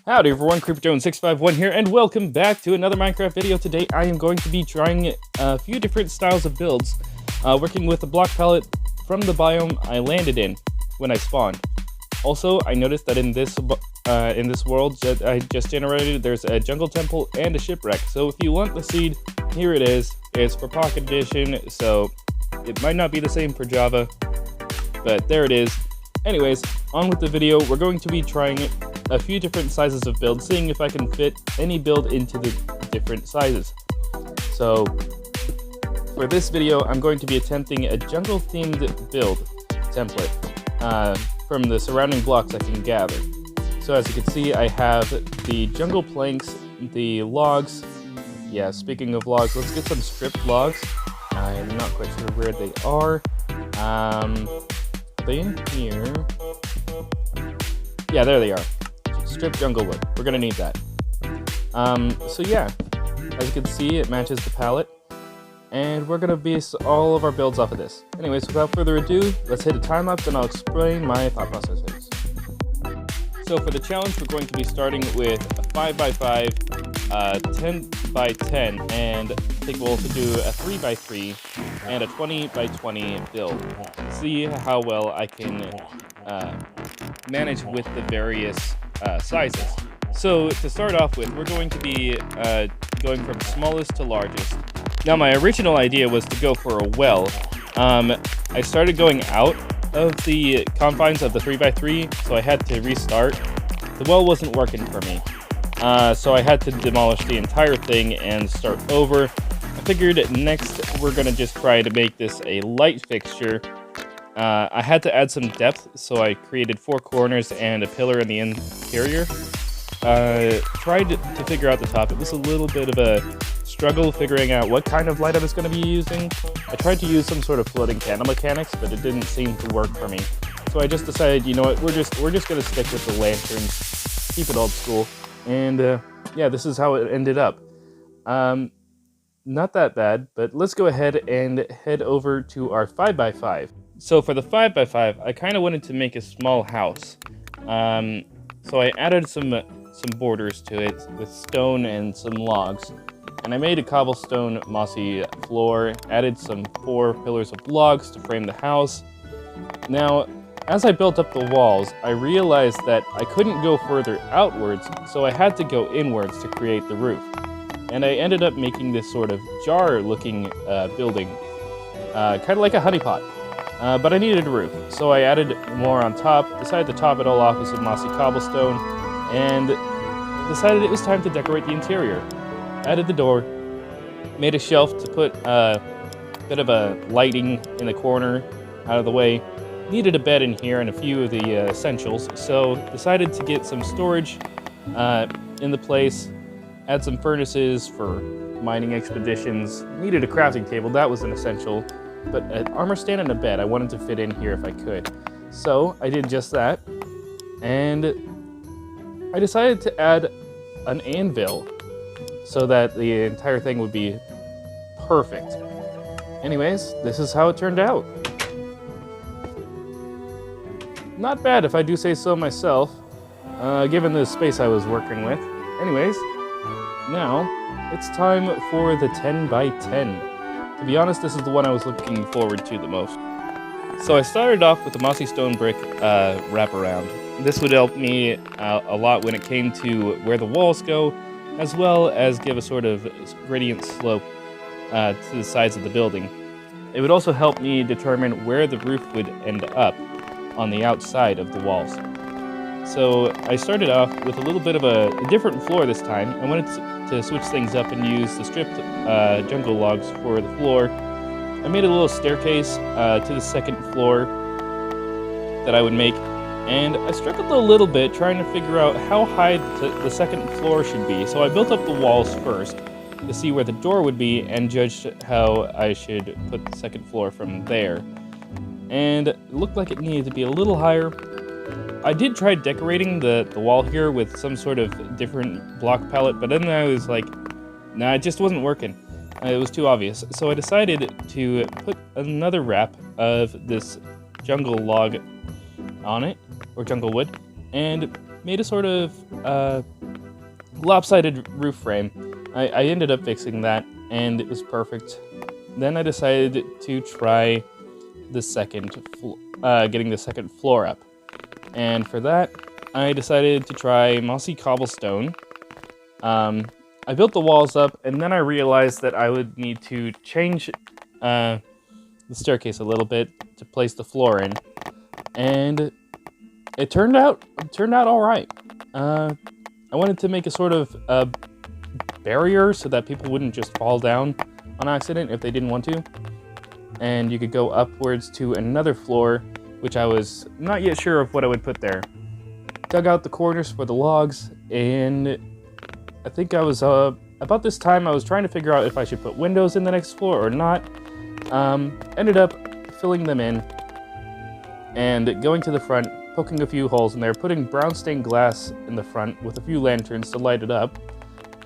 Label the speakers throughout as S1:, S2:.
S1: Howdy everyone, CreeperJones651 here, and welcome back to another Minecraft video. Today I am going to be trying a few different styles of builds, working with the block palette from the biome I landed in when I spawned. Also, I noticed that in this world that I just generated, there's a jungle temple and a shipwreck. So if you want the seed, here it is. It's for Pocket Edition, so it might not be the same for Java, but there it is. Anyways, on with the video. We're going to be trying a few different sizes of builds, seeing if I can fit any build into the different sizes. So, for this video, I'm going to be attempting a jungle-themed build template from the surrounding blocks I can gather. So as you can see, I have the jungle planks, the logs. Yeah, speaking of logs, let's get some stripped logs. I'm not quite sure where they are. Are they in here? Yeah, there they are. Stripped jungle wood. We're gonna need that. So yeah, as you can see, it matches the palette, and we're gonna base all of our builds off of this. Anyways, without further ado, let's hit a time lapse and I'll explain my thought processes. So for the challenge, we're going to be starting with a 5x5, 10x10, and I think we'll also do a 3x3 and a 20x20 build. See how well I can manage with the various sizes. So to start off with, we're going to be going from smallest to largest. Now my original idea was to go for a well. I started going out of the confines of the 3x3, so I had to restart. The well wasn't working for me, so I had to demolish the entire thing and start over. I figured next we're gonna just try to make this a light fixture. I had to add some depth, so I created 4 corners and a pillar in the interior. Tried to figure out the top. It was a little bit of a struggle figuring out what kind of light I was going to be using. I tried to use some sort of floating candle mechanics, but it didn't seem to work for me. So I just decided, you know what, we're just going to stick with the lanterns, keep it old school, and yeah, this is how it ended up. Not that bad, but let's go ahead and head over to our 5x5. So for the 5x5, I kind of wanted to make a small house. So I added some borders to it with stone and some logs. And I made a cobblestone mossy floor, added some 4 pillars of logs to frame the house. Now, as I built up the walls, I realized that I couldn't go further outwards, so I had to go inwards to create the roof. And I ended up making this sort of jar-looking building, kind of like a honeypot. But I needed a roof, so I added more on top, decided to top it all off with some mossy cobblestone, and decided it was time to decorate the interior. Added the door, made a shelf to put a bit of a lighting in the corner out of the way, needed a bed in here and a few of the essentials, so decided to get some storage in the place, add some furnaces for mining expeditions, needed a crafting table, that was an essential, but an armor stand and a bed I wanted to fit in here if I could. So I did just that, and I decided to add an anvil so that the entire thing would be perfect. Anyways, this is how it turned out. Not bad if I do say so myself, given the space I was working with. Anyways, now it's time for the 10x10. To be honest, this is the one I was looking forward to the most. So I started off with a mossy stone brick wraparound. This would help me a lot when it came to where the walls go, as well as give a sort of gradient slope to the sides of the building. It would also help me determine where the roof would end up on the outside of the walls. So I started off with a little bit of a different floor this time. I wanted to switch things up and use the stripped jungle logs for the floor. I made a little staircase to the second floor that I would make, and I struggled a little bit trying to figure out how high the second floor should be. So I built up the walls first to see where the door would be and judged how I should put the second floor from there. And it looked like it needed to be a little higher. I did try decorating the wall here with some sort of different block palette, but then I was like, nah, it just wasn't working. It was too obvious. So I decided to put another wrap of this jungle log on it, or jungle wood, and made a sort of lopsided roof frame. I ended up fixing that, and it was perfect. Then I decided to try the getting the second floor up. And for that, I decided to try mossy cobblestone. I built the walls up, and then I realized that I would need to change the staircase a little bit to place the floor in. And it turned out all right. I wanted to make a sort of barrier so that people wouldn't just fall down on accident if they didn't want to. And you could go upwards to another floor, which I was not yet sure of what I would put there. Dug out the corners for the logs, and I think I was, about this time I was trying to figure out if I should put windows in the next floor or not. Ended up filling them in, and going to the front, poking a few holes in there, putting brown stained glass in the front with a few lanterns to light it up,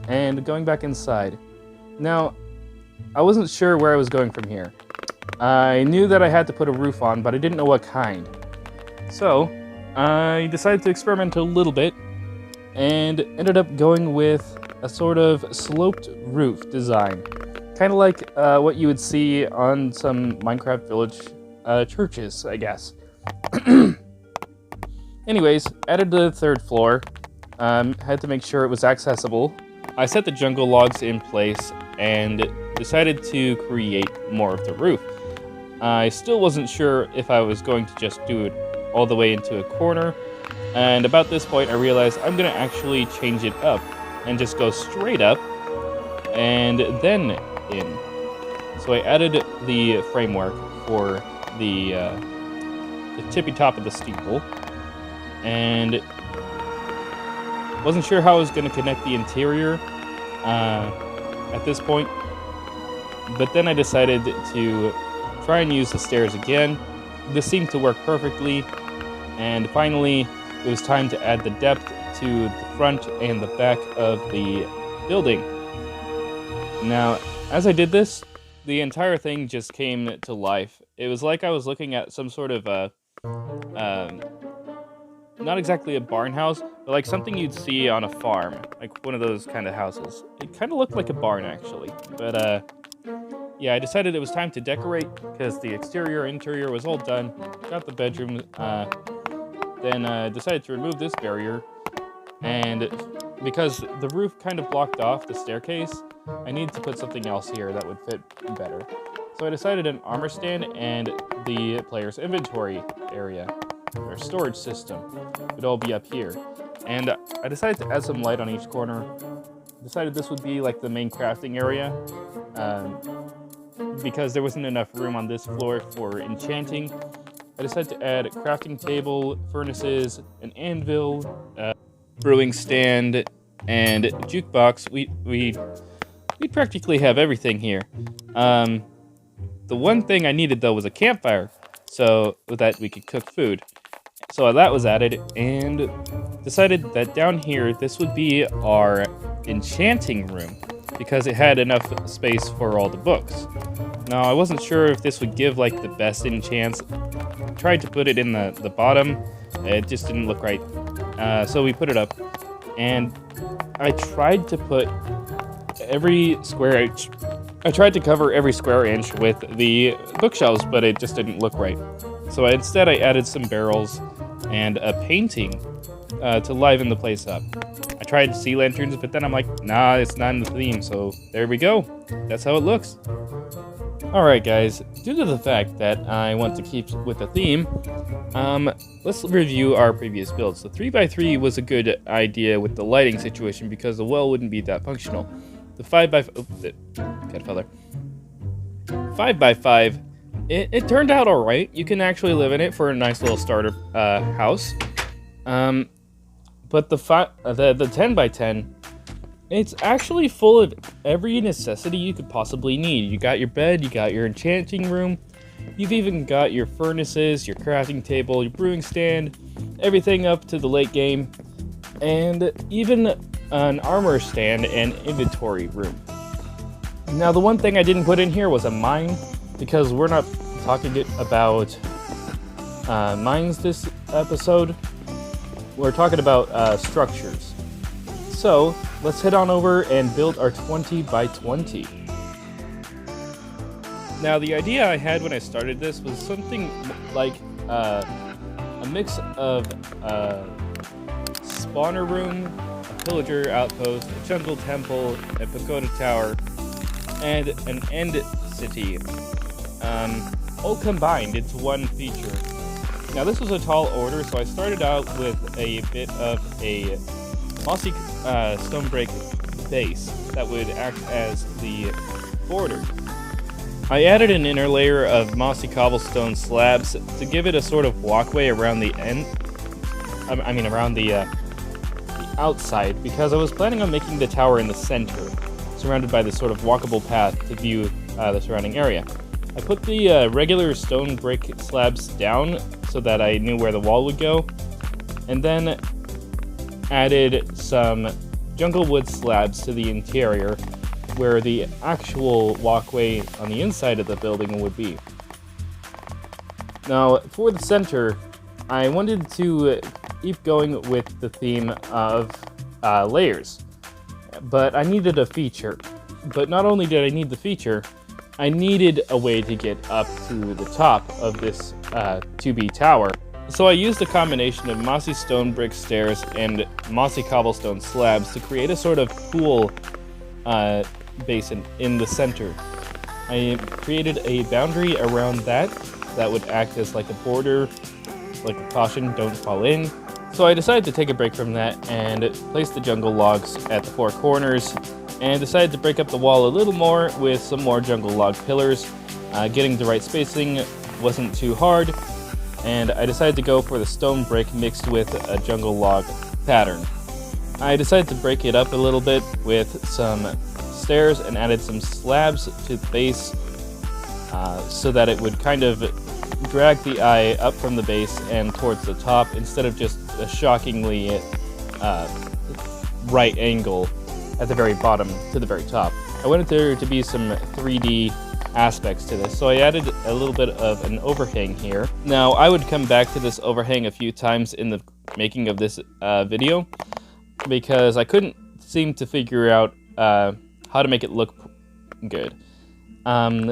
S1: and going back inside. Now, I wasn't sure where I was going from here. I knew that I had to put a roof on, but I didn't know what kind. So, I decided to experiment a little bit, and ended up going with a sort of sloped roof design. Kind of like what you would see on some Minecraft Village churches, I guess. Anyways, added the third floor. Had to make sure it was accessible. I set the jungle logs in place and decided to create more of the roof. I still wasn't sure if I was going to just do it all the way into a corner, and about this point I realized I'm going to actually change it up and just go straight up and then in. So I added the framework for the tippy top of the steeple, and wasn't sure how I was going to connect the interior at this point, but then I decided to try and use the stairs again. This seemed to work perfectly, and finally it was time to add the depth to the front and the back of the building. Now, as I did this, the entire thing just came to life. It was like I was looking at some sort of not exactly a barn house, but like something you'd see on a farm, like one of those kind of houses. It kind of looked like a barn, actually, but yeah, I decided it was time to decorate because the exterior, interior was all done. Got the bedroom, then decided to remove this barrier, and because the roof kind of blocked off the staircase, I needed to put something else here that would fit better. So I decided an armor stand and the player's inventory area, or storage system, would all be up here. And I decided to add some light on each corner. Decided this would be like the main crafting area, because there wasn't enough room on this floor for enchanting. I decided to add a crafting table, furnaces, an anvil, brewing stand, and jukebox. We practically have everything here. The one thing I needed though was a campfire, so with that we could cook food. So that was added, and decided that down here this would be our enchanting room, because it had enough space for all the books. Now, I wasn't sure if this would give like the best enchants. Tried to put it in the bottom, it just didn't look right. So we put it up, and I tried to put every square inch. I tried to cover every square inch with the bookshelves, but it just didn't look right. So instead I added some barrels and a painting to liven the place up. I tried sea lanterns, but then I'm like, nah, it's not in the theme, so there we go. That's how it looks. Alright guys, due to the fact that I want to keep with the theme, let's review our previous builds. The 3x3 was a good idea with the lighting situation because the well wouldn't be that functional. The 5x5, it turned out alright. You can actually live in it for a nice little starter house. But the 10x10, it's actually full of every necessity you could possibly need. You got your bed, you got your enchanting room, you've even got your furnaces, your crafting table, your brewing stand, everything up to the late game, and even an armor stand and inventory room. Now, the one thing I didn't put in here was a mine, because we're not talking about mines this episode. we're talking about structures. So let's head on over and build our 20 by 20. Now the idea I had when I started this was something like a mix of spawner room, a pillager outpost, a jungle temple, a pagoda tower, and an end city, all combined into one feature. Now this was a tall order, so I started out with a bit of a mossy stone brick base that would act as the border. I added an inner layer of mossy cobblestone slabs to give it a sort of walkway around the end. Around the outside, because I was planning on making the tower in the center, surrounded by this sort of walkable path to view the surrounding area. I put the regular stone brick slabs down so that I knew where the wall would go, and then added some jungle wood slabs to the interior, where the actual walkway on the inside of the building would be. Now, for the center, I wanted to keep going with the theme of layers, but I needed a feature. But not only did I need the feature, I needed a way to get up to the top of this 2B tower. So I used a combination of mossy stone brick stairs and mossy cobblestone slabs to create a sort of pool basin in the center. I created a boundary around that would act as like a border, like a caution, don't fall in. So I decided to take a break from that and place the jungle logs at the four corners, and decided to break up the wall a little more with some more jungle log pillars. Getting the right spacing wasn't too hard, and I decided to go for the stone brick mixed with a jungle log pattern. I decided to break it up a little bit with some stairs and added some slabs to the base so that it would kind of drag the eye up from the base and towards the top instead of just a shockingly right angle at the very bottom to the very top. I wanted there to be some 3D aspects to this, so I added a little bit of an overhang here. Now, I would come back to this overhang a few times in the making of this video, because I couldn't seem to figure out how to make it look good.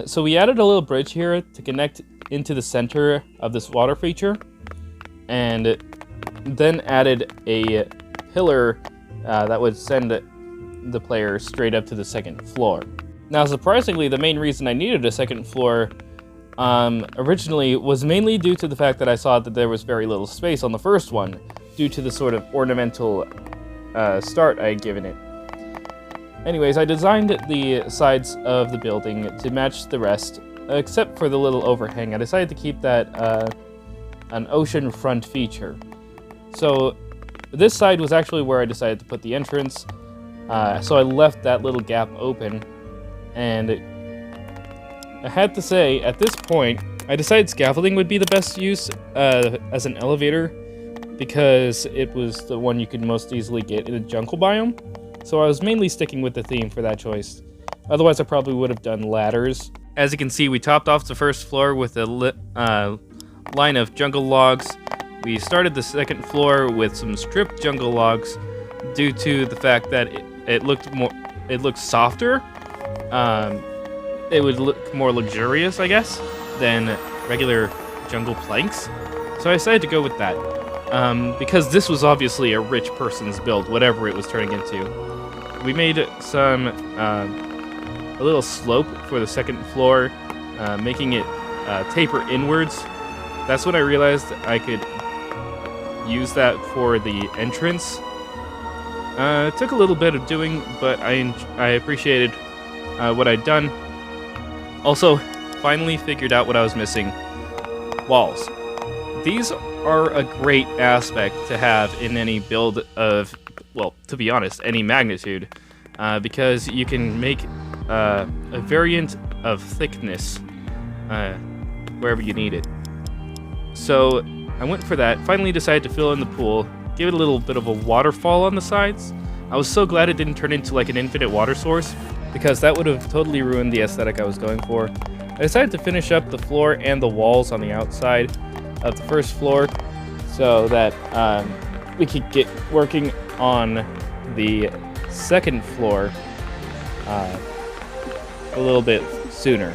S1: So we added a little bridge here to connect into the center of this water feature, and then added a pillar that would send the player straight up to the second floor. Now, surprisingly, the main reason I needed a second floor originally was mainly due to the fact that I saw that there was very little space on the first one, due to the sort of ornamental start I had given it. Anyways, I designed the sides of the building to match the rest, except for the little overhang. I decided to keep that an ocean front feature. So this side was actually where I decided to put the entrance, so I left that little gap open, and I had to say, at this point, I decided scaffolding would be the best use as an elevator, because it was the one you could most easily get in a jungle biome. So I was mainly sticking with the theme for that choice. Otherwise, I probably would have done ladders. As you can see, we topped off the first floor with a line of jungle logs. We started the second floor with some stripped jungle logs, due to the fact that it looked softer. It would look more luxurious, I guess, than regular jungle planks. So I decided to go with that, because this was obviously a rich person's build, whatever it was turning into. We made a little slope for the second floor, making it taper inwards. That's when I realized I could use that for the entrance. It took a little bit of doing, but I appreciated what I'd done. Also, finally figured out what I was missing. Walls. These are a great aspect to have in any build of, well, to be honest, any magnitude, because you can make a variant of thickness wherever you need it. So I went for that, finally decided to fill in the pool, give it a little bit of a waterfall on the sides. I was so glad it didn't turn into like an infinite water source, because that would have totally ruined the aesthetic I was going for. I decided to finish up the floor and the walls on the outside of the first floor, so that we could get working on the second floor a little bit sooner.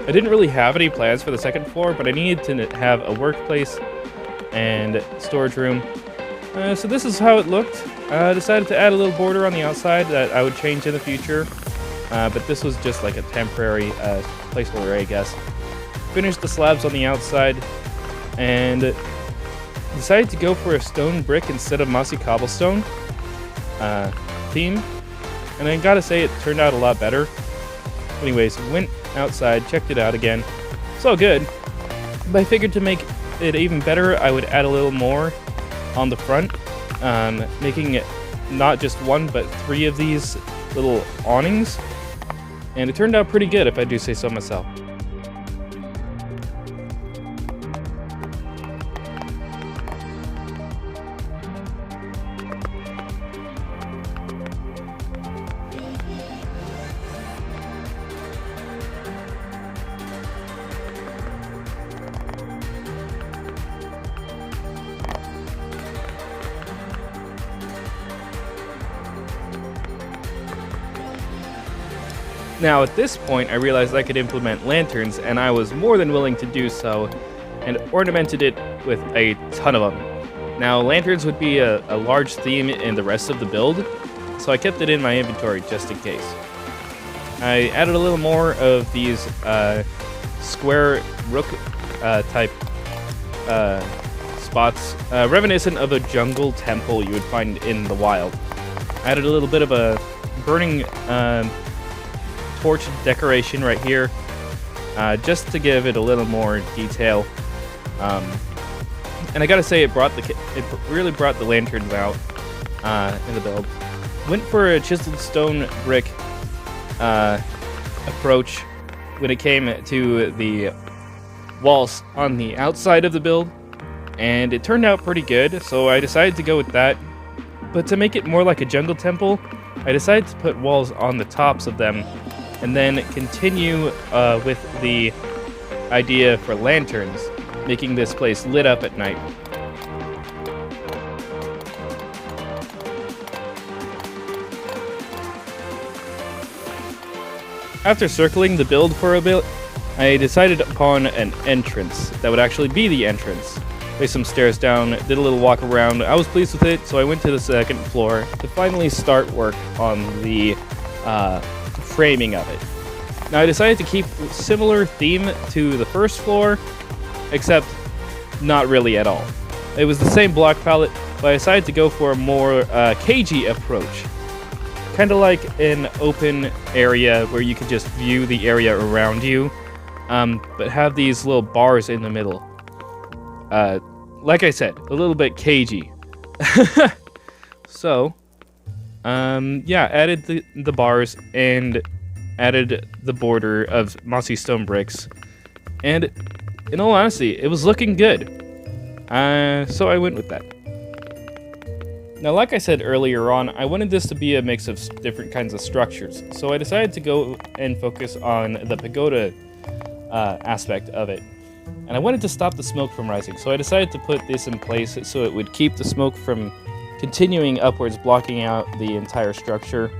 S1: I didn't really have any plans for the second floor, but I needed to have a workplace and storage room. So this is how it looked. I decided to add a little border on the outside that I would change in the future, but this was just like a temporary placeholder, I guess. Finished the slabs on the outside and decided to go for a stone brick instead of mossy cobblestone theme, and I gotta say it turned out a lot better. Anyways, went outside, checked it out again. It's all good, but I figured to make it even better, I would add a little more on the front, making it not just one but 3 of these little awnings, and it turned out pretty good if I do say so myself. Now at this point I realized I could implement lanterns, and I was more than willing to do so, and ornamented it with a ton of them. Now lanterns would be a large theme in the rest of the build, so I kept it in my inventory just in case. I added a little more of these square rook type spots, reminiscent of a jungle temple you would find in the wild. I added a little bit of a burning torch decoration right here, just to give it a little more detail. And I gotta say, it really brought the lanterns out in the build. Went for a chiseled stone brick approach when it came to the walls on the outside of the build, and it turned out pretty good, so I decided to go with that. But to make it more like a jungle temple, I decided to put walls on the tops of them, and then continue with the idea for lanterns, making this place lit up at night. After circling the build for a bit, I decided upon an entrance that would actually be the entrance. Placed some stairs down, did a little walk around. I was pleased with it, so I went to the second floor to finally start work on the framing of it. Now I decided to keep a similar theme to the first floor, except not really at all. It was the same block palette, but I decided to go for a more cagey approach. Kind of like an open area where you could just view the area around you, but have these little bars in the middle. Like I said, a little bit cagey. So, yeah, added the bars and added the border of mossy stone bricks. And in all honesty, it was looking good. So I went with that. Now, like I said earlier on, I wanted this to be a mix of different kinds of structures. So I decided to go and focus on the pagoda aspect of it. And I wanted to stop the smoke from rising, so I decided to put this in place so it would keep the smoke from continuing upwards, blocking out the entire structure.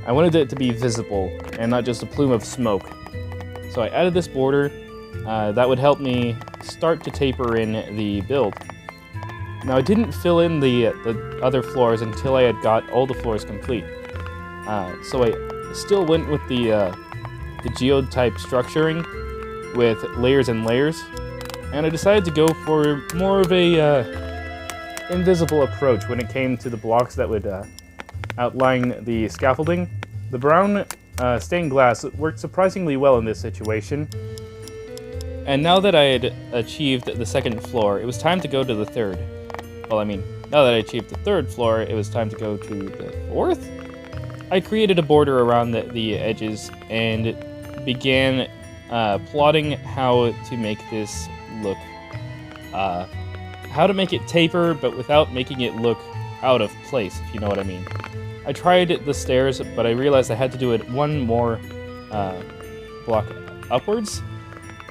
S1: I wanted it to be visible and not just a plume of smoke. So I added this border that would help me start to taper in the build. Now I didn't fill in the other floors until I had got all the floors complete. So I still went with the geode type structuring with layers and layers, and I decided to go for more of a invisible approach when it came to the blocks that would outline the scaffolding. The brown stained glass worked surprisingly well in this situation, and now that I had achieved the second floor, it was time to go to the third. Well, I mean, now that I achieved the third floor, it was time to go to the fourth? I created a border around the edges and began plotting how to make this look, how to make it taper, but without making it look out of place, if you know what I mean. I tried the stairs, but I realized I had to do it one more block upwards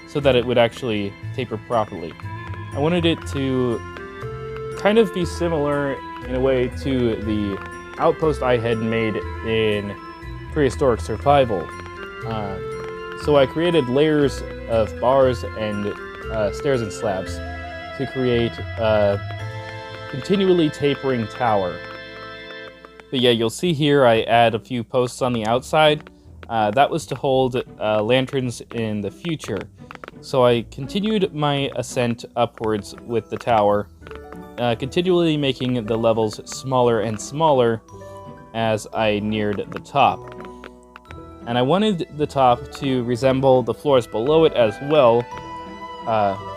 S1: so that it would actually taper properly. I wanted it to kind of be similar in a way to the outpost I had made in Prehistoric Survival. So I created layers of bars and stairs and slabs to create a continually tapering tower. But yeah, you'll see here I add a few posts on the outside. That was to hold lanterns in the future. So I continued my ascent upwards with the tower, continually making the levels smaller and smaller as I neared the top. And I wanted the top to resemble the floors below it as well.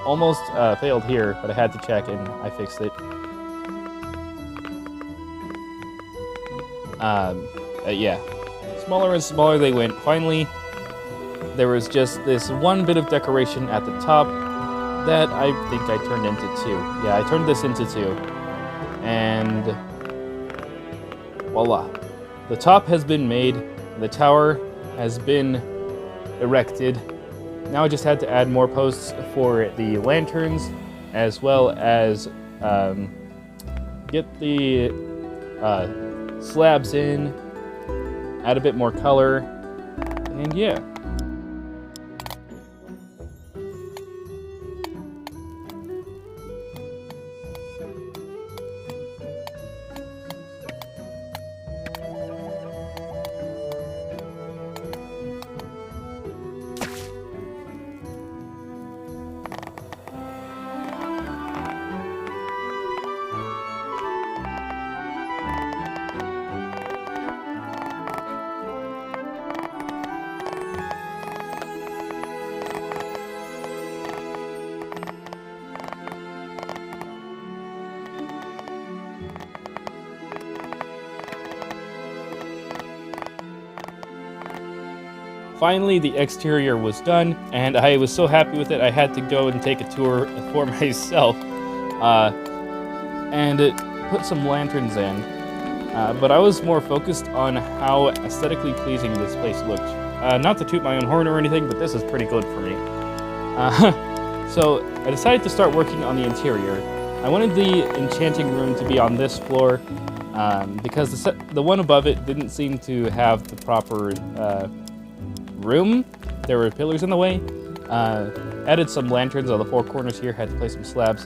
S1: Almost failed here, but I had to check and I fixed it. Yeah, smaller and smaller they went. Finally, there was just this one bit of decoration at the top that I think I turned into 2. Yeah, I turned this into 2. And voila. The top has been made, the tower has been erected. Now I just had to add more posts for the lanterns, as well as get the slabs in, add a bit more color, and yeah. Finally, the exterior was done, and I was so happy with it, I had to go and take a tour for myself, and put some lanterns in. But I was more focused on how aesthetically pleasing this place looked. Not to toot my own horn or anything, but this is pretty good for me. So I decided to start working on the interior. I wanted the Enchanting Room to be on this floor, because the one above it didn't seem to have the proper room. There were pillars in the way. Added some lanterns on the 4 corners here, had to place some slabs.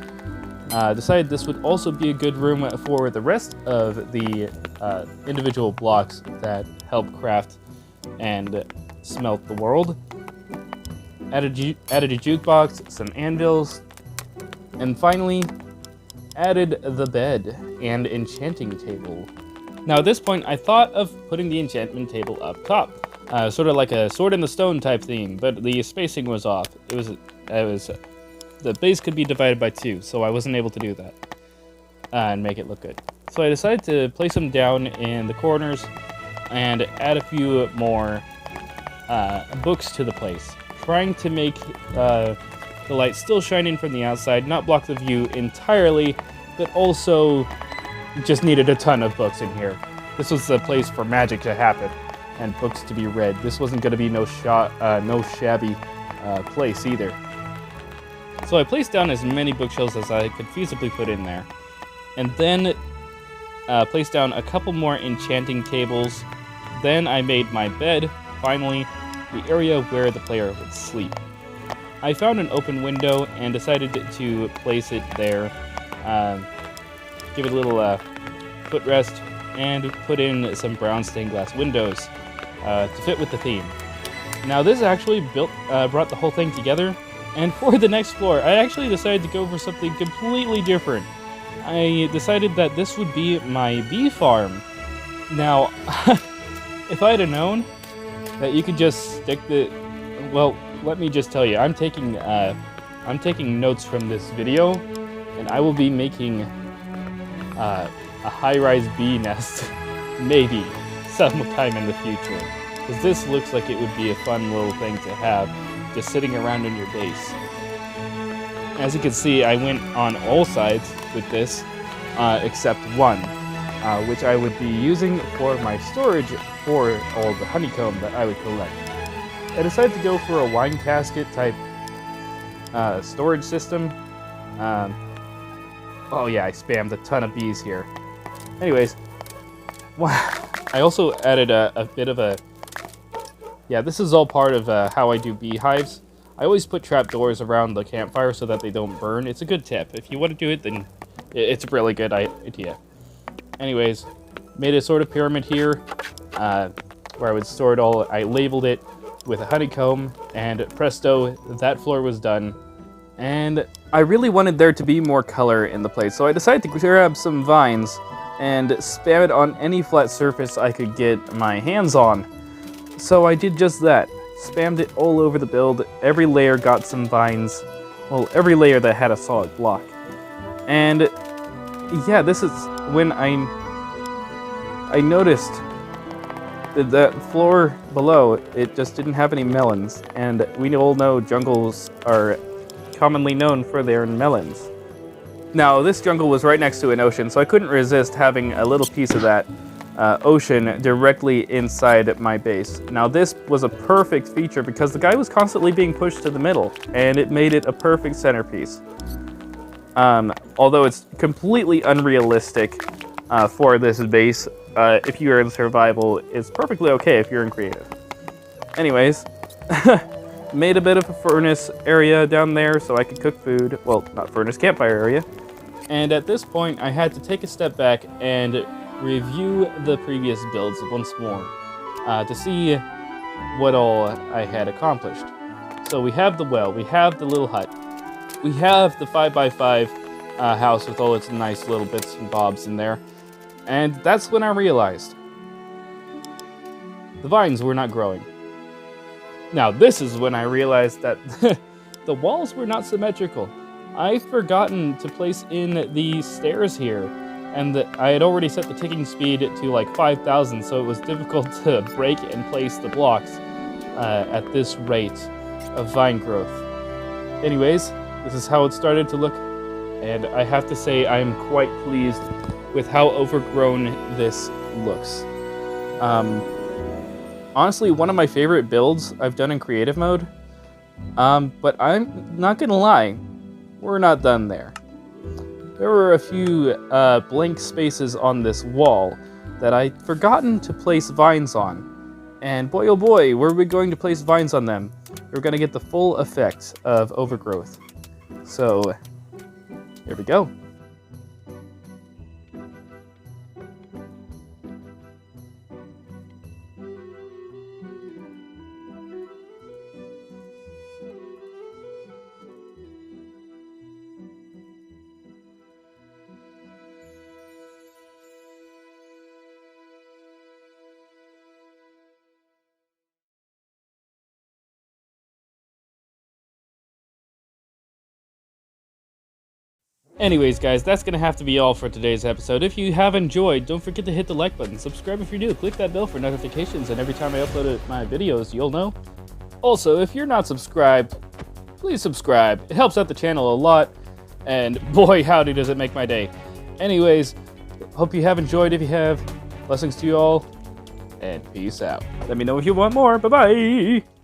S1: Decided this would also be a good room for the rest of the individual blocks that help craft and smelt the world. Added a jukebox, some anvils, and finally added the bed and enchanting table. Now at this point I thought of putting the enchantment table up top. Sort of like a sword in the stone type theme, but the spacing was off. The base could be divided by 2, so I wasn't able to do that and make it look good. So I decided to place them down in the corners and add a few more books to the place, trying to make the light still shine in from the outside, not block the view entirely, but also just needed a ton of books in here. This was the place for magic to happen and books to be read. This wasn't going to be no shabby place either. So I placed down as many bookshelves as I could feasibly put in there, and then placed down a couple more enchanting tables. Then I made my bed, finally, the area where the player would sleep. I found an open window and decided to place it there, give it a little footrest, and put in some brown stained glass windows to fit with the theme. Now this actually brought the whole thing together, and for the next floor, I actually decided to go for something completely different. I decided that this would be my bee farm. Now, if I'd have known that you could just stick the... Well, let me just tell you, I'm taking notes from this video, and I will be making a high-rise bee nest, maybe, sometime in the future. Because this looks like it would be a fun little thing to have, just sitting around in your base. As you can see, I went on all sides with this, except one, which I would be using for my storage for all the honeycomb that I would collect. I decided to go for a wine casket type storage system. Oh yeah, I spammed a ton of bees here. Anyways, I also added a bit of a... Yeah, this is all part of how I do beehives. I always put trapdoors around the campfire so that they don't burn. It's a good tip. If you want to do it, then it's a really good idea. Anyways, made a sort of pyramid here where I would store it all. I labeled it with a honeycomb, and presto, that floor was done. And I really wanted there to be more color in the place, so I decided to grab some vines and spam it on any flat surface I could get my hands on. So I did just that. Spammed it all over the build. Every layer got some vines. Well, every layer that had a solid block. And yeah, this is when I noticed that the floor below, it just didn't have any melons. And we all know jungles are commonly known for their melons. Now, this jungle was right next to an ocean, so I couldn't resist having a little piece of that ocean directly inside my base. Now, this was a perfect feature because the guy was constantly being pushed to the middle, and it made it a perfect centerpiece. Although it's completely unrealistic for this base, if you're in survival, it's perfectly okay if you're in creative. Anyways, made a bit of a furnace area down there so I could cook food. Well, not furnace, campfire area. And at this point, I had to take a step back and review the previous builds once more to see what all I had accomplished. So we have the well, we have the little hut, we have the 5x5 house with all its nice little bits and bobs in there. And that's when I realized the vines were not growing. Now, this is when I realized that the walls were not symmetrical. I've forgotten to place in the stairs here, and I had already set the ticking speed to like 5,000, so it was difficult to break and place the blocks at this rate of vine growth. Anyways, this is how it started to look, and I have to say I'm quite pleased with how overgrown this looks. Honestly, one of my favorite builds I've done in creative mode, but I'm not gonna lie, we're not done there. There were a few blank spaces on this wall that I'd forgotten to place vines on. And boy oh boy, were we going to place vines on them. We're gonna get the full effect of overgrowth. So, here we go. Anyways, guys, that's going to have to be all for today's episode. If you have enjoyed, don't forget to hit the like button. Subscribe if you're new. Click that bell for notifications, and every time I upload my videos, you'll know. Also, if you're not subscribed, please subscribe. It helps out the channel a lot, and boy, howdy does it make my day. Anyways, hope you have enjoyed. If you have, blessings to you all, and peace out. Let me know if you want more. Bye-bye!